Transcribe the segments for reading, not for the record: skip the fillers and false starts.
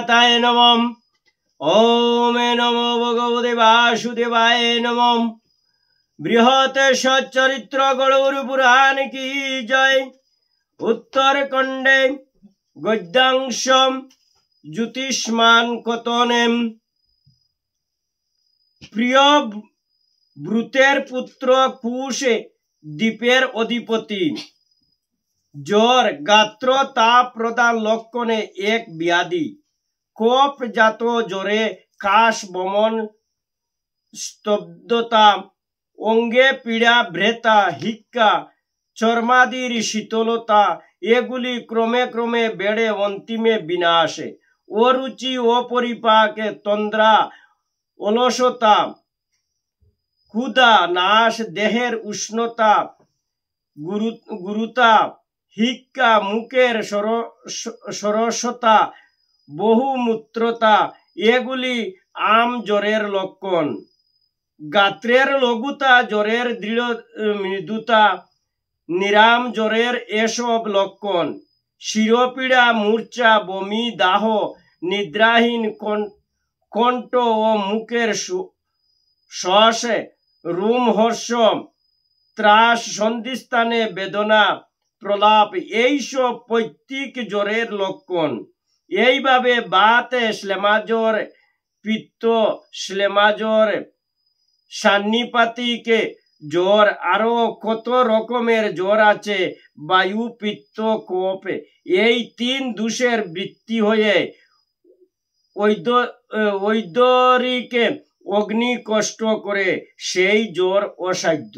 তায় নমঃ। ওম নমো ভগবতে বাসুদেবায় নমঃ। বৃহৎ সচ্চরিত্র গরুর পুরাণ কি জয়। উত্তরখণ্ডে গদ্যাংশ জ্যোতিষ্মান কতনেম। প্রিয় ব্রুতের পুত্র কুশ দ্বীপের অধিপতি। জ্বর গাত্র তাপ প্রদান লক্ষণে এক ব্যাধি। কফ জাত জ্বরে কাশ বমন স্তব্ধতা অঙ্গে পীড়া ভ্রেতা হিক্কা চর্মাদির শীতলতা এগুলি ক্রমে ক্রমে বেড়ে অন্তিমে বিনাশে। অরুচি অপরিপাকে তন্দ্রা অলসতা ক্ষুধা নাশ দেহের উষ্ণতা গুরুতা হিক্কা মুখের সরসতা বহুমূত্রতা এগুলি আম জ্বরের লক্ষণ। গাত্রের লঘুতা জ্বরের দৃঢ় মৃদুতা নিরাম জ্বরের এসব লক্ষণ। শিরপীড়া মূর্ছা বমি দাহ নিদ্রাহীন কণ্ঠ ও মুখের শ্বাসে রোমহর্ষ ত্রাস সন্ধিস্থানে বেদনা প্রলাপ এইসব পৈতৃক জ্বরের লক্ষণ। এইভাবে বাতে শ্লেমাজ্বর পিত্ত শ্লেমাজ্বর সান্নিপাতিক জ্বর আরো কত রকমের জ্বর আছে। বায়ু পিত্ত কফ এই তিন দোষের বৃত্তি হয়ে ঐদরিকে অগ্নি কষ্ট করে সেই জ্বর অসাধ্য।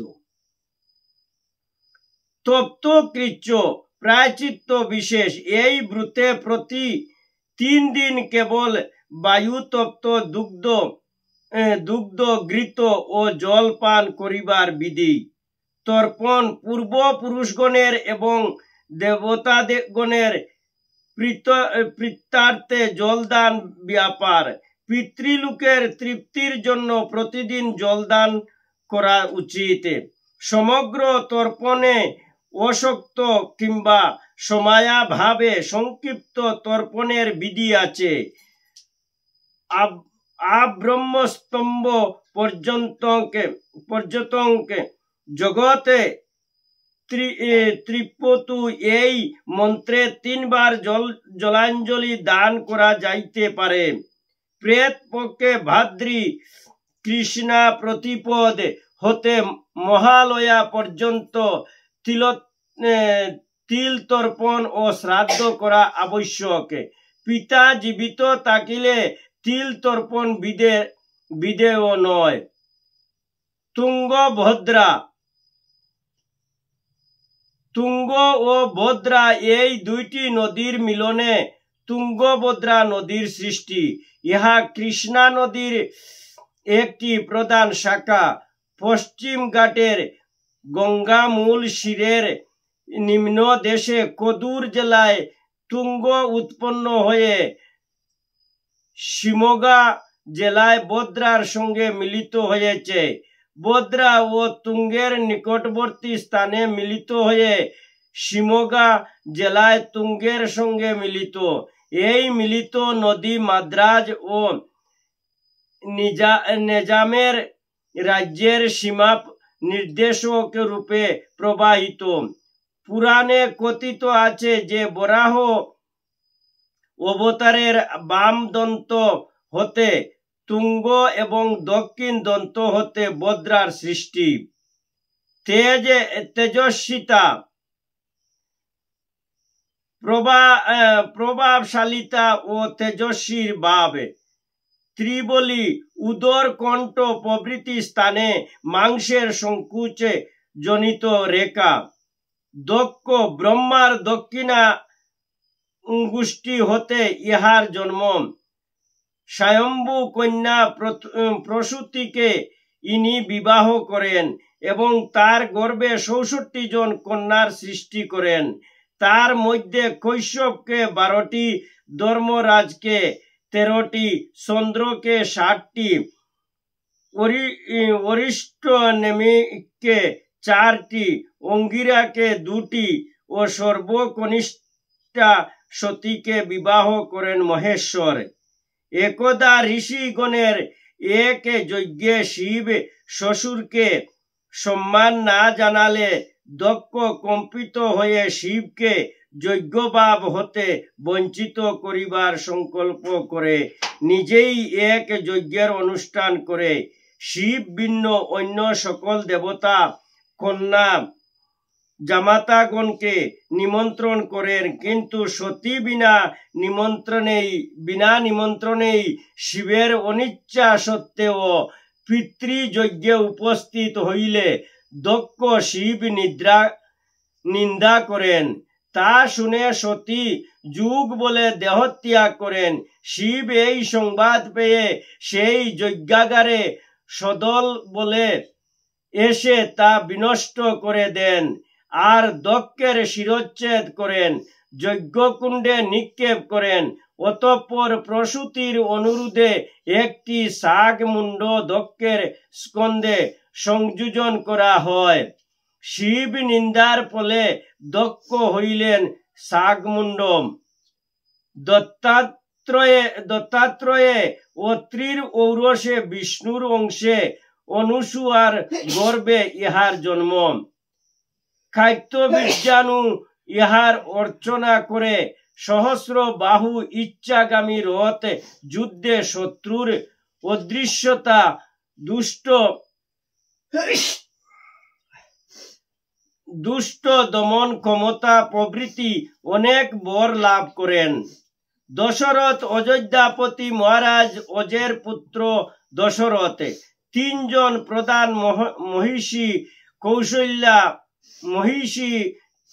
তপ্ত কৃচ্ছ প্রায়চিত্ত বিশেষ। এই ব্রুতে প্রতি 3 দিন কেবল বায়ুতপ্ত দুগ্ধ ঘৃত ও জল পান করিবার বিধি। তর্পণ পূর্বপুরুষগণের এবং দেবতাগণের প্রীত্যার্থে জলদান ব্যাপার। পিতৃলোকের তৃপ্তির জন্য প্রতিদিন জলদান করা উচিত। সমগ্র তর্পণে অশক্ত কিংবা সময়াভাবে সংক্ষিপ্ত তর্পণের বিধি আছে। আব্রহ্মস্তম্ভ পর্যন্তকে জগতে ত্রিপতু এই মন্ত্রে 3 বার জলাঞ্জলি দান করা যাইতে পারে। প্রেত পক্ষে ভাদ্রী কৃষ্ণা প্রতিপদ হতে মহালয়া পর্যন্ত তিল তর্পণ ও শ্রাদ্ধ করা আবশ্যক। পিতা জীবিত থাকিলে তিল তর্পণ বিধেয় নয়। তুঙ্গ ও ভদ্রা এই 2টি নদীর মিলনে তুঙ্গভদ্রা নদীর সৃষ্টি। ইহা কৃষ্ণা নদীর একটি প্রধান শাখা। পশ্চিম ঘাটের গঙ্গামূল শিরের নিম্ন দেশে কদুর জেলায় তুঙ্গ উৎপন্ন হয়ে শিমোগা জেলায় ভদ্রার সঙ্গে মিলিত হয়েছে। ভদ্রা ও তুঙ্গের নিকটবর্তী স্থানে মিলিত হয়ে শিমোগা জেলায় তুঙ্গের সঙ্গে মিলিত। এই মিলিত নদী মাদ্রাজ ও নিজামের রাজ্যের সীমা নির্দেশক রূপে প্রবাহিত। পুরাণে কথিত আছে যে বরাহ অবতারের বাম দন্ত হতে তুঙ্গ এবং দক্ষিণ দন্ত হতে ভদ্রার সৃষ্টি। তেজস্বিতা প্রভাবশালিতা ও তেজস্বীর ভাব। ত্রিবলী উদর কণ্ঠ প্রভৃতি স্থানে মাংসের সংকুচে জনিত রেখা। দক্ষ ব্রহ্মার দক্ষিণা গোষ্ঠী হতে ইহার জন্ম। স্বয়ম্ভু কন্যা প্রসূতিকে ইনি বিবাহ করেন এবং তার গর্ভে 64 জন কন্যার সৃষ্টি করেন। তার মধ্যে কৈশবকে 12টি, ধর্মরাজকে 13টি, চন্দ্রকে 60টি, অরিষ্টনেমিকে 4টি, অঙ্গিরাকে 2টি ও সর্বকনিষ্ঠা সতীকে বিবাহ করেন মহেশ্বর। একদা ঋষিগণের এক যজ্ঞে শিব শ্বশুরকে সম্মান না জানালে দক্ষ কম্পিত হয়ে শিবকে যজ্ঞভাব হতে বঞ্চিত করিবার সংকল্প করে নিজেই এক যজ্ঞের অনুষ্ঠান করে শিব ভিন্ন অন্য সকল দেবতা কন্যা জামাতাগণকে নিমন্ত্রণ করেন, কিন্তু সতী বিনা নিমন্ত্রণেই শিবের অনিচ্ছা সত্ত্বেও পিতৃযজ্ঞে উপস্থিত হইলে দক্ষ শিব নিন্দা করেন। তা শুনে সতী যুগ বলে দেহত্যাগ করেন। শিব এই সংবাদ পেয়ে সেই যজ্ঞাগারে সদল বলে এসে তা বিনষ্ট করে দেন আর দক্ষের শিরচ্ছেদ করেন, যজ্ঞকুণ্ডে নিক্ষেপ করেন। অতঃপর প্রসূতির অনুরোধে একটি শাকমুণ্ড দক্ষের স্কন্ধে সংযোজন করা হয়। শিব নিন্দার ফলে দক্ষ হইলেন শাকমুণ্ড। দত্তাত্রয়ে অত্রির ঔরসে বিষ্ণুর অংশে অনুসূয়ার গর্ভে ইহার জন্ম। কাইত্যবীর্যাণু ইহার অর্চনা করে সহস্র বাহু ইচ্ছাগামী রথ যুদ্ধে শত্রুর অদৃশ্যতা দুষ্ট দমন ক্ষমতা প্রভৃতি অনেক বর লাভ করেন। দশরথ অযোধ্যাপতি মহারাজ অজের পুত্র দশরথ তিনজন প্রধান মহিষী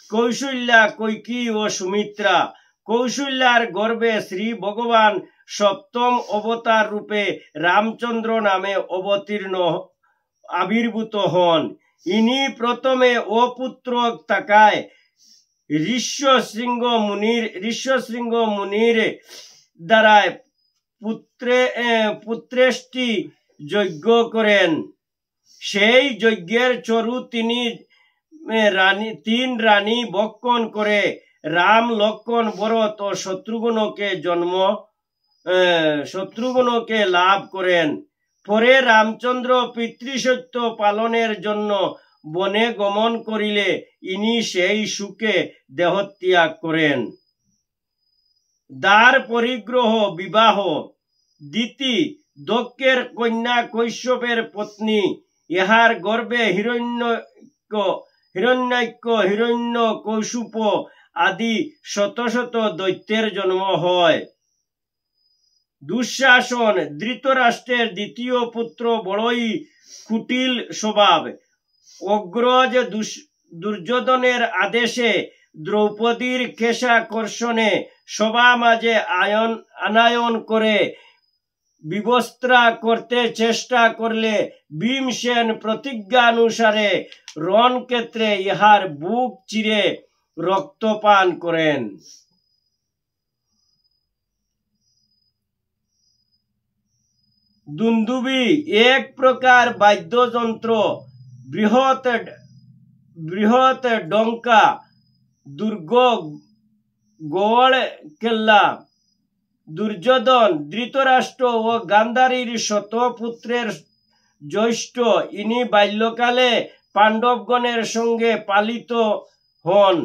কৌশল্যা, কৈকেয়ী ও সুমিত্রা। কৌশল্যার গর্ভে শ্রী ভগবান সপ্তম অবতার রূপে রামচন্দ্র নামে আবির্ভূত হন। ইনি প্রথমে অপুত্র থাকায় ঋষ্যশৃঙ্গ মুনির দ্বারায় পুত্রেষ্টি যজ্ঞ করেন। সেই যজ্ঞের চরু তিন রানী বক্ষণ করে রাম, লক্ষ্মণ, ভরত ও শত্রুঘ্নকে লাভ করেন। পরে রামচন্দ্র পিতৃসত্য পালনের জন্য বনে গমন করিলে ইনি সেই সুখে দেহত্যাগ করেন। দ্বার পরিগ্রহ বিবাহ। দিতি দক্ষের কন্যা কৈশ্যপের পত্নী, ইহার গর্ভে হিরণ্যাক্ষ, হিরণ্যকৌশুপ আদি শত শত দৈত্যের জন্ম হয়। দুঃশাসন। ধৃতরাষ্ট্রের দ্বিতীয় পুত্র বড়ই কুটিল স্বভাব। অগ্রজ দুর্যোধনের আদেশে দ্রৌপদীর কেশাকর্ষণে সভা মাঝে আনায়ন করে বিবস্ত্রা করতে চেষ্টা করলে ভীমসেন প্রতিজ্ঞানুসারে রণক্ষেত্রে ইহার বুক চিরে রক্তপান করেন। দুন্দুবি এক প্রকার বাদ্যযন্ত্র, বৃহৎ ডঙ্কা, দুর্গ, গোড় কেল্লা। দুর্যোধন ধৃতরাষ্ট্র ও গান্ধারীর শতপুত্রের জ্যেষ্ঠ। ইনি বাল্যকালে পাণ্ডবগণের সঙ্গে পালিত হন।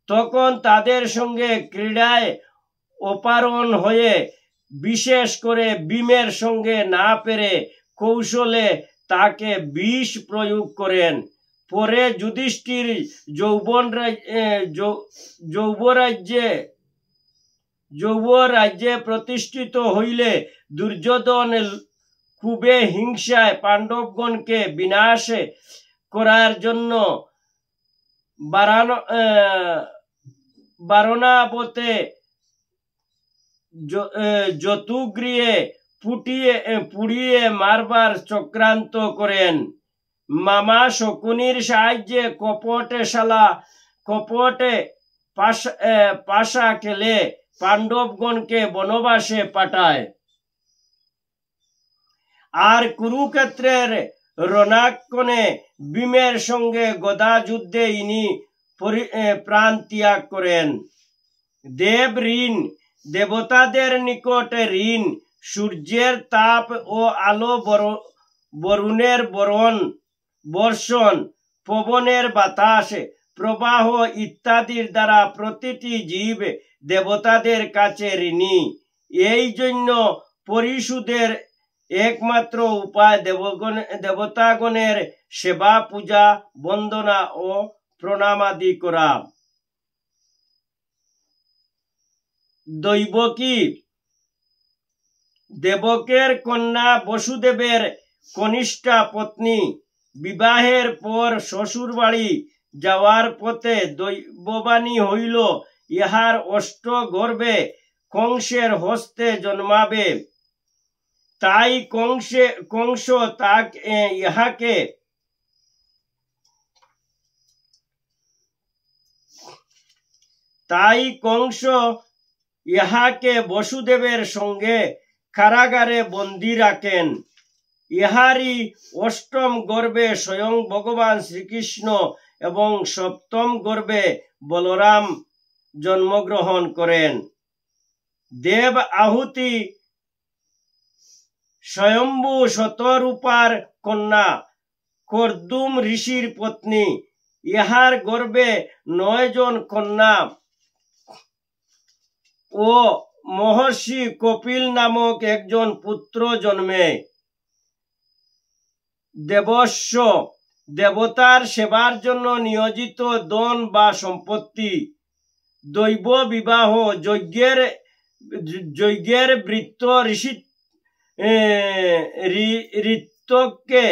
তখন তাদের সঙ্গে ক্রীড়ায় অপারণ হয়ে বিশেষ করে ভীমের সঙ্গে না পেরে কৌশলে তাকে বিষ প্রয়োগ করেন। পরে যুধিষ্ঠির যৌবরাজ্যে প্রতিষ্ঠিত হইলে দুর্যোধন খুবই হিংসায় পাণ্ডবগণকে বিনাশ করার জন্য বারণাবতে যতুগৃহে পুড়িয়ে মারবার চক্রান্ত করেন। মামা শকুনির সাহায্যে কপটে পাশা খেলে পাণ্ডবগণকে বনবাসে পাঠায়। আর কুরুক্ষেত্রের রণাঙ্গনে ভীমের সঙ্গে গদা যুদ্ধে ইনি প্রাণ ত্যাগ করেন। দেব ঋণ, দেবতাদের নিকট ঋণ, সূর্যের তাপ ও আলো, বরুণের বর্ষণ, পবনের বাতাস প্রবাহ ইত্যাদির দ্বারা প্রতিটি জীব দেবতাদের কাছে ঋণী। এই জন্য পরিশোধের একমাত্র উপায় দেবতাগণের সেবা, পূজা, বন্দনা ও প্রণামাদি করা। দৈবকী, দেবকের কন্যা বসুদেবের কনিষ্ঠা পত্নী, বিবাহের পর শ্বশুর বাড়ি যাওয়ার পথে দৈববাণী হইল, ইহার অষ্ট গর্ভে কংসের হস্তে জন্মাবে। তাই কংস ইহাকে বসুদেবের সঙ্গে কারাগারে বন্দী রাখেন। ইহারই অষ্টম গর্ভে স্বয়ং ভগবান শ্রীকৃষ্ণ এবং সপ্তম গর্ভে বলরাম জন্মগ্রহণ করেন। দেব আহুতি স্বয়ম্ভু শতরূপার কন্যা, কর্দুম ঋষির পত্নী। ইহার গর্ভে 9 জন কন্যা ও মহর্ষি কপিল নামক একজন পুত্র জন্মে। দেবস্ব, দেবতার সেবার জন্য নিয়োজিত ধন বা সম্পত্তি। দৈব বিবাহ, যজ্ঞের বৃত্ত ঋতকে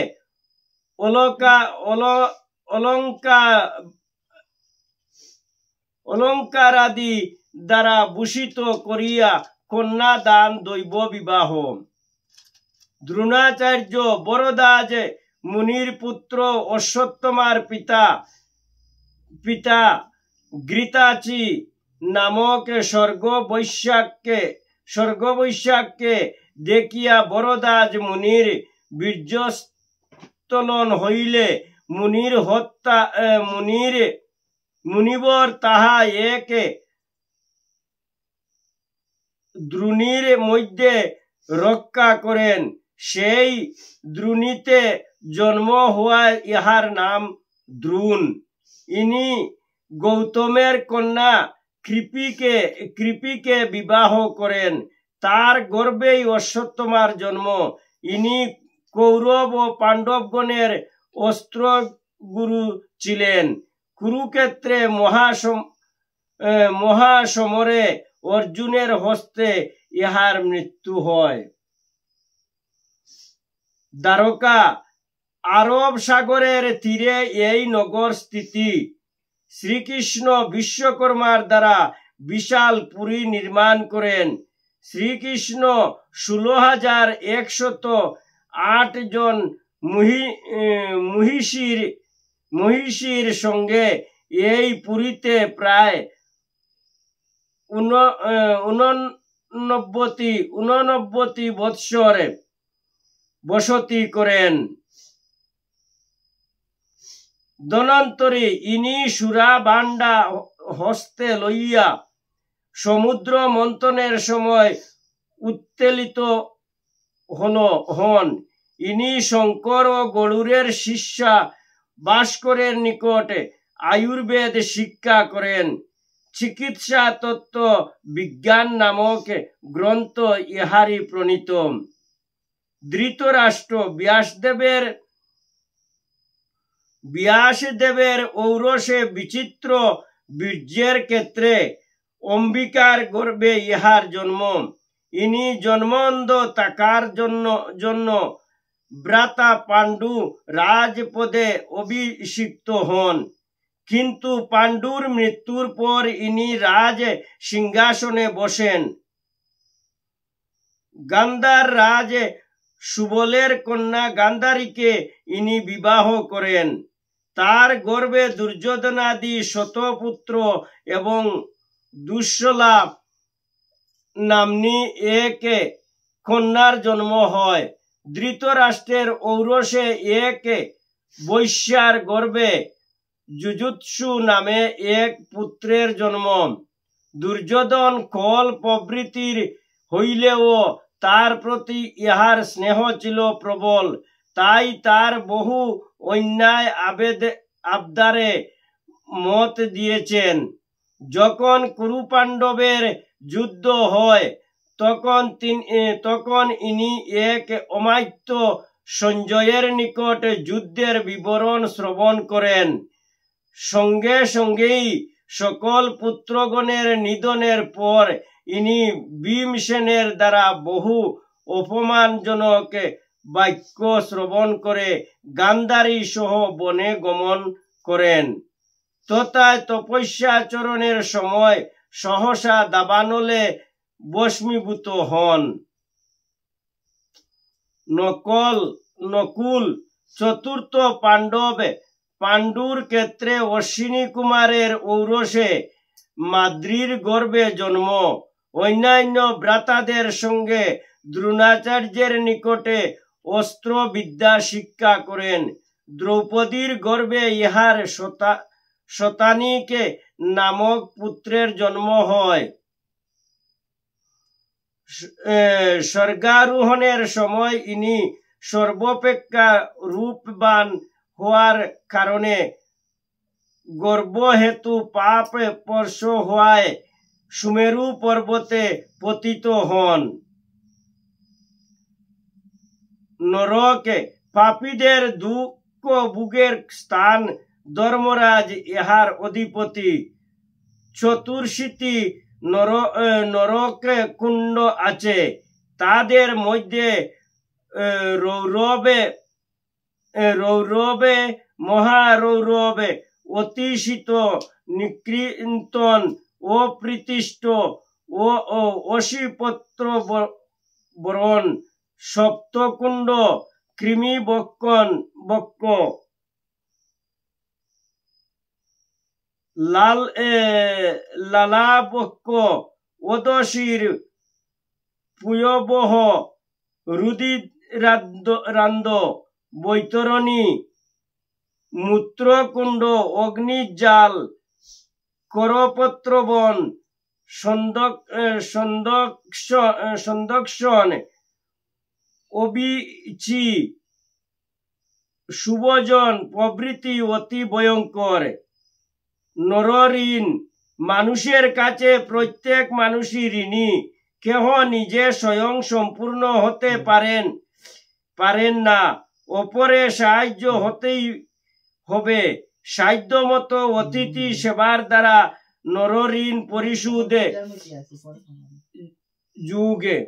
অলঙ্কারাদি দ্বারা ভূষিত করিয়া কন্যা দান, দৈব বিবাহ। দ্রোণাচার্য বরদাজ মুনির পুত্র অশ্বত্থমার পিতা ঘৃতাচি নামক স্বর্গবৈশ্যাকে দেখিয়া বরদাজ মুনির বীর্যস্খলন হইলে মুনিবর তাহা এক দ্রোণীর মধ্যে রক্ষা করেন। সেই দ্রোণীতে জন্ম হওয়ায় ইহার নাম দ্রোণ। ইনি গৌতমের কন্যা কৃপিকে বিবাহ করেন। তার গর্ভেই অশ্বত্থমার জন্ম। ইনি কৌরব ও পাণ্ডবগণের অস্ত্রগুরু ছিলেন। কুরুক্ষেত্রে মহাসমরে অর্জুনের হস্তে ইহার মৃত্যু হয়। দ্বারকা, আরব সাগরের তীরে এই নগর স্থিতি। শ্রীকৃষ্ণ বিশ্বকর্মার দ্বারা বিশাল পুরী নির্মাণ করেন। শ্রীকৃষ্ণ 16,108 জন মহিষীর সঙ্গে এই পুরীতে প্রায় 89 বৎসর বসতি করেন। ধন্বন্তরী, ইনি সুরা ভাণ্ডা হস্তে লইয়া সমুদ্র মন্থনের সময় উত্তেলিত হন। ইনি শঙ্কর ও গরুড়ের শিষ্যা ভাস্করের নিকট আয়ুর্বেদ শিক্ষা করেন। চিকিৎসা তত্ত্ব বিজ্ঞান নামক গ্রন্থ ইহারি প্রণীত। ধৃতরাষ্ট্র, ব্যাসদেবের ঔরসে বিচিত্র বীর্যের ক্ষেত্রে অম্বিকার গর্ভে ইহার জন্ম। ইনি জন্মন্ধ থাকার জন্য ভ্রাতা পাণ্ডু রাজপদে অভিষিক্ত হন। কিন্তু পাণ্ডুর মৃত্যুর পর ইনি রাজ সিংহাসনে বসেন। গান্ধার রাজ সুবলের কন্যা গান্ধারীকে ইনি বিবাহ করেন। তার গর্ভে দুর্যোধনাদি শতপুত্র এবং দুঃশলা নাম্নী এক কন্যার জন্ম হয়। ধৃতরাষ্ট্রের ঔরসে এক বৈশ্যার গর্ভে যুযুৎসু নামে এক পুত্রের জন্ম। দুর্যোধন কল প্রভৃতির হইলেও তার প্রতি ইহার স্নেহ ছিল প্রবল, তাই তার বহু অন্যায় আবদারে মত দিয়েছেন। যখন কুরু পাণ্ডবের যুদ্ধ হয় তখন ইনি এক অমাত্য সঞ্জয়ের নিকট যুদ্ধের বিবরণ শ্রবণ করেন। সঙ্গে সঙ্গেই সকল পুত্রগণের নিধনের পর ইনি ভীমসেনের দ্বারা বহু অপমানজনক বাক্য শ্রবণ করে গান্ধারী সহ বনে গমন করেন। তথায় তপস্যাচরণের সময় সহসা দাবানলে ভস্মীভূত হন। নকুল চতুর্থ পাণ্ডুর ক্ষেত্রে অশ্বিনী কুমারের ঔরসে মাদ্রির গর্ভে জন্ম। অন্যান্য ভ্রাতাদের সঙ্গে দ্রোণাচার্যের নিকটে অস্ত্র বিদ্যা শিক্ষা করেন। দ্রৌপদীর গর্ভে ইহার শতানিকে নামক পুত্রের জন্ম হয়। স্বর্গারোহণের সময় ইনি সর্বাপেক্ষা রূপবান হওয়ার কারণে গর্ভহেতু পাপ স্পর্শ হওয়ায় সুমেরু পর্বতে পতিত হন। নরকে পাপীদের দুঃখ ভোগের স্থান ধর্মরাজ ইহার অধিপতি। চতুর্শীতি নরক কুণ্ড আছে, তাদের মধ্যে রৌরবে মহারৌরবে অতিশীত নিকৃন্তন অপ্রীতিষ্ঠ ও অশীপত্র বরণ সপ্তকুণ্ড কৃমি বক্ষ লালাবক্ষ ওদশীর পুয়বহ রুদিরান্দ বৈতরণী মূত্রকুণ্ড অগ্নিজাল করপত্রবন সন্দক্ষণ অবিচি সুভজন প্রভৃতি অতি ভয়ঙ্কর। নরঋণ মানুষের কাছে প্রত্যেক মানুষই ঋণী। কেহ নিজে স্বয়ং সম্পূর্ণ হতে পারেন না, অপরে সাহায্য হতেই হবে। সাধ্য মতো অতিথি সেবার দ্বারা নরঋণ পরিশোধে যুগে।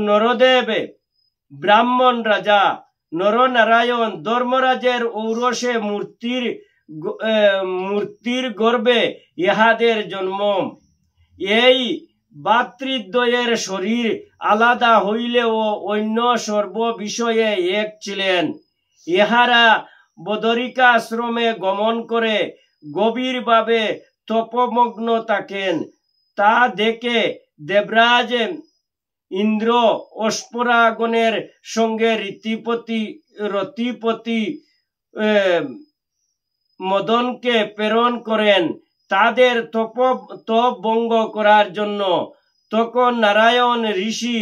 নরদেব ব্রাহ্মণ রাজা নরনারায়ণ ধর্মরাজের ঔরসে মূর্তির গর্ভে ইহাদের জন্ম। এই ভাতৃদ্বয়ের শরীর আলাদা হইলেও অন্য সর্ব বিষয়ে এক ছিলেন। ইহারা বদরিকাশ্রমে গমন করে গভীরভাবে তপমগ্ন থাকেন। তা দেখে দেবরাজ ইন্দ্র অশ্পরাগণের সঙ্গে রতিপতি মদনকে প্রেরণ করেন তাদের তপ ভঙ্গ করার জন্য। তখন নারায়ণ ঋষি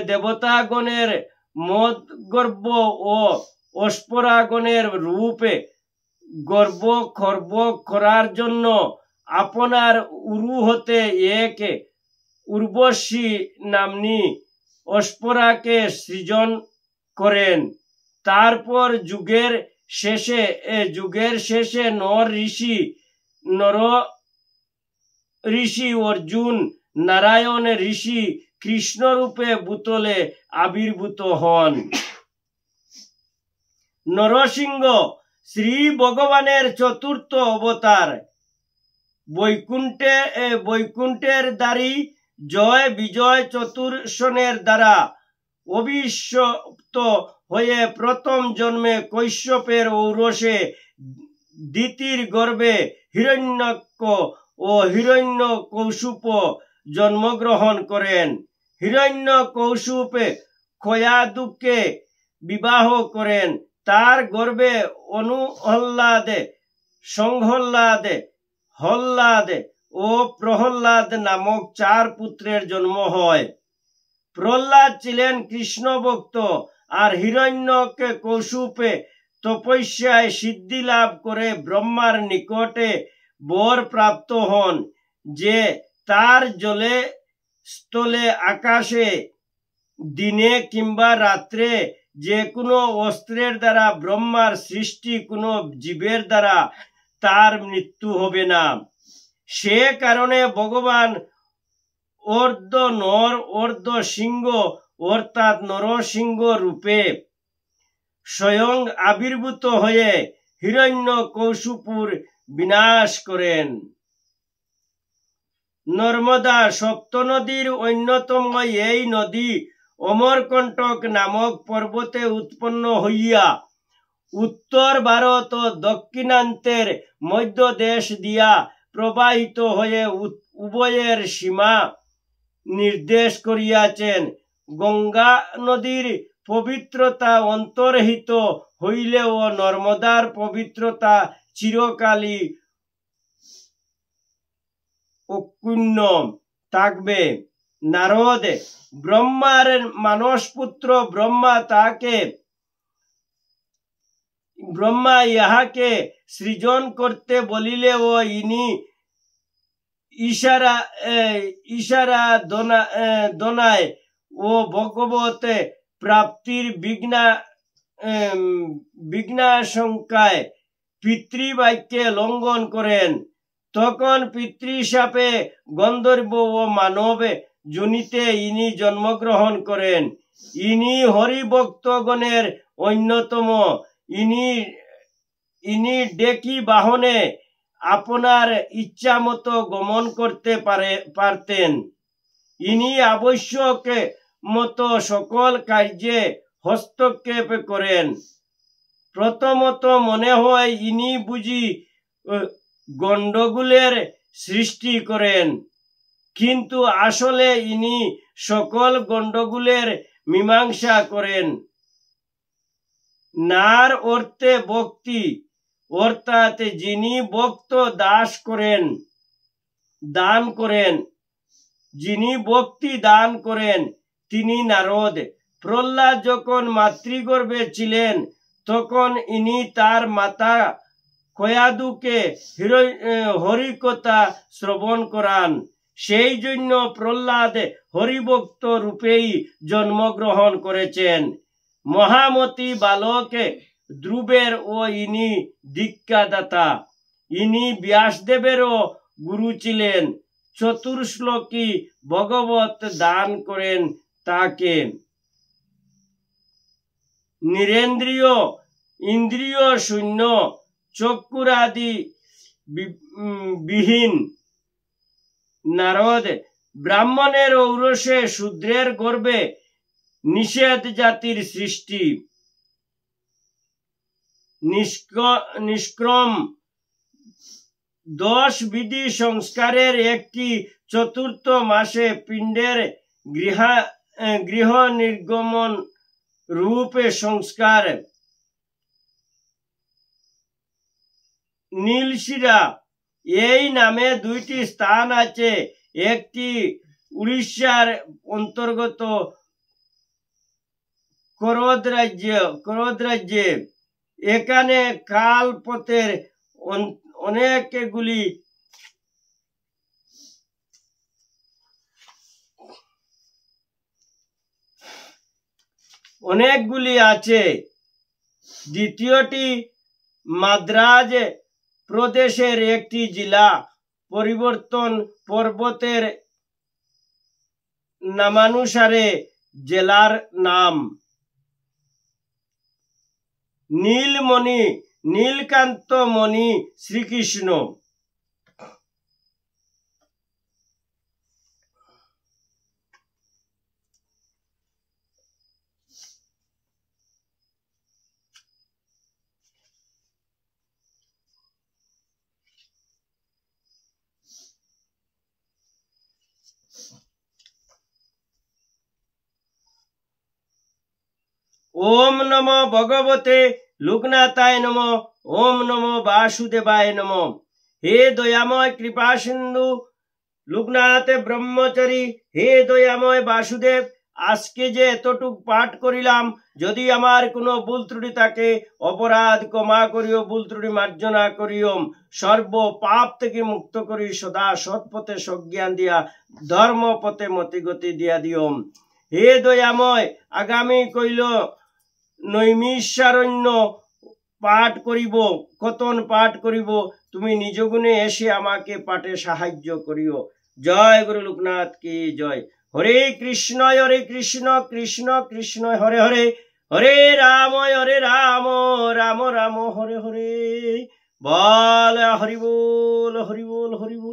দেবতাগণের মদগর্ভ ও অশ্পরাগণের রূপে গর্ব খর্ব করার জন্য আপনার উরু হতে এক উর্বশী নাম্নী অশ্পরাকে সৃজন করেন। তারপর যুগের শেষে নর ঋষি অর্জুন নারায়ণ ঋষি কৃষ্ণরূপে ভূতলে আবির্ভূত হন। নরসিংহ শ্রী ভগবানের চতুর্থ অবতার। বৈকুণ্ঠের দ্বারী জয় বিজয় চতুর্শনের দ্বারা অভিশপ্ত হয়ে প্রথম জন্মে কৈশ্যপের ঔরসে দিতির গর্ভে হিরণ্যক ও হিরণ্যকৌশুপ জন্মগ্রহণ করেন। হিরণ্যকৌশুপে ক্ষয়াদুকে বিবাহ করেন। তার গর্ভে অনুহল্লাদে, সংহল্লাদে, হল্লাদে ও প্রহল্লাদ নামক 4 পুত্রের জন্ম হয়। প্রহ্লাদ ছিলেন কৃষ্ণ ভক্ত আর হিরণ্যকে কৌশুপে তপস্যায় সিদ্ধি লাভ করে ব্রহ্মার নিকটে বর প্রাপ্ত হন যে তার জলে স্থলে আকাশে দিনে কিংবা রাত্রে যে কোনো অস্ত্রের দ্বারা ব্রহ্মার সৃষ্টি কোনো জীবের দ্বারা তার মৃত্যু হবে না। সে কারণে ভগবান অর্ধ নর অর্ধ সিংহ অর্থাৎ নরসিংহ রূপে স্বয়ং আবির্ভূত হয়ে হিরণ্য কৌশুপুর বিনাশ করেন। নর্মদা সপ্তনদীর অন্যতম এই নদী অমরকণ্টক নামক পর্বতে উৎপন্ন হইয়া উত্তর ভারত ও দক্ষিণান্তের মধ্য দেশ দিয়া প্রবাহিত হয়ে উভয়ের সীমা নির্দেশ করিয়াছেন। গঙ্গা নদীর পবিত্রতা অন্তর্হিত হইলেও নর্মদার পবিত্রতা চিরকালই অক্ষুণ্ণ থাকবে। নারদ ব্রহ্মার মানসপুত্র, ব্রহ্মা ইহাকে সৃজন করতে বলিলেও ইনি ইশারা দনায় ও ভগবতে প্রাপ্তির বিঘ্নাশঙ্কায় পিতৃবাক্যে লঙ্ঘন করেন। তখন পিতৃশাপে গন্ধর্ব ও মানব যোনিতে ইনি জন্মগ্রহণ করেন। ইনি হরিভক্তগণের অন্যতম। ইনি ডেকি বাহনে আপনার ইচ্ছা মতো গমন করতে পারতেন। ইনি আবশ্যক মতো সকল কার্যে হস্তক্ষেপ করেন। প্রথমত মনে হয় ইনি বুঝি গণ্ডগোলের সৃষ্টি করেন, কিন্তু আসলে ইনি সকল গণ্ডগোলের মীমাংসা করেন। নার অর্থে ভক্তি, অর্থাৎ যিনি ভক্ত যিনি ভক্তি দান করেন তিনি নারদ। প্রহ্লাদ যখন মাতৃগর্ভে ছিলেন তখন ইনি তার মাতা কয়াদুকে হরিকথা শ্রবণ করান। সেই জন্য প্রহ্লাদ হরিভক্ত রূপেই জন্মগ্রহণ করেছেন। মহামতি বালক ধ্রুবের ও ইনি দীক্ষাদাতা। ইনি ব্যাসদেবেরও গুরু ছিলেন। চতুর্শ্লোকী ভগবত দান করেন তাকে। নিরেন্দ্রিয়, ইন্দ্রিয় শূন্য, চক্ষুরাদি বিহীন নারদ ব্রাহ্মণের ঔরসে শূদ্রের গর্ভে নিষেধ জাতির সৃষ্টি। নিষ্ক্রম 10 বিধি সংস্কারের একটি চতুর্থ মাসে পিণ্ডের গৃহ নির্গমন রূপে সংস্কার। নীলশিরা এই নামে 2টি স্থান আছে। একটি উড়িষ্যার অন্তর্গত করদ রাজ্যে। এখানে কালপথের অনেকগুলি আছে। দ্বিতীয়টি মাদ্রাজ প্রদেশের একটি জেলা। পরিবর্তন পর্বতের নামানুসারে জেলার নাম। নীলমণি, নীলকান্ত মণি শ্রীকৃষ্ণ। ওম নমো ভগবতে লোকনাথায় নম। ওম নমো বাসুদেবায় নম। হে দয়াময় কৃপা সিন্ধু লোকনাথ ব্রহ্মচারী, হে দয়াময় বাসুদেব, আজকে যে এতটুক পাঠ করিলাম, যদি আমার কোনো ভুল ত্রুটি থাকে অপরাধ ক্ষমা করিও, ভুল ত্রুটি মার্জনা করিও। সর্ব পাপ থেকে মুক্ত করি সদা সৎপথে সজ্ঞান দিয়া ধর্ম পথে মতিগতি দিয়া দিও। হে দয়াময়, আগামী কইল নৈমিষারণ্য পাঠ করিব, কতন পাঠ করিব, তুমি নিজ গুণে এসে আমাকে পাঠে সাহায্য করিও। জয় গুরু লোকনাথ কি জয়। হরে কৃষ্ণ কৃষ্ণ কৃষ্ণ হরে হরে, হরে রাম রাম রাম হরে হরে। বল হরি বল হরি বল হরি বল।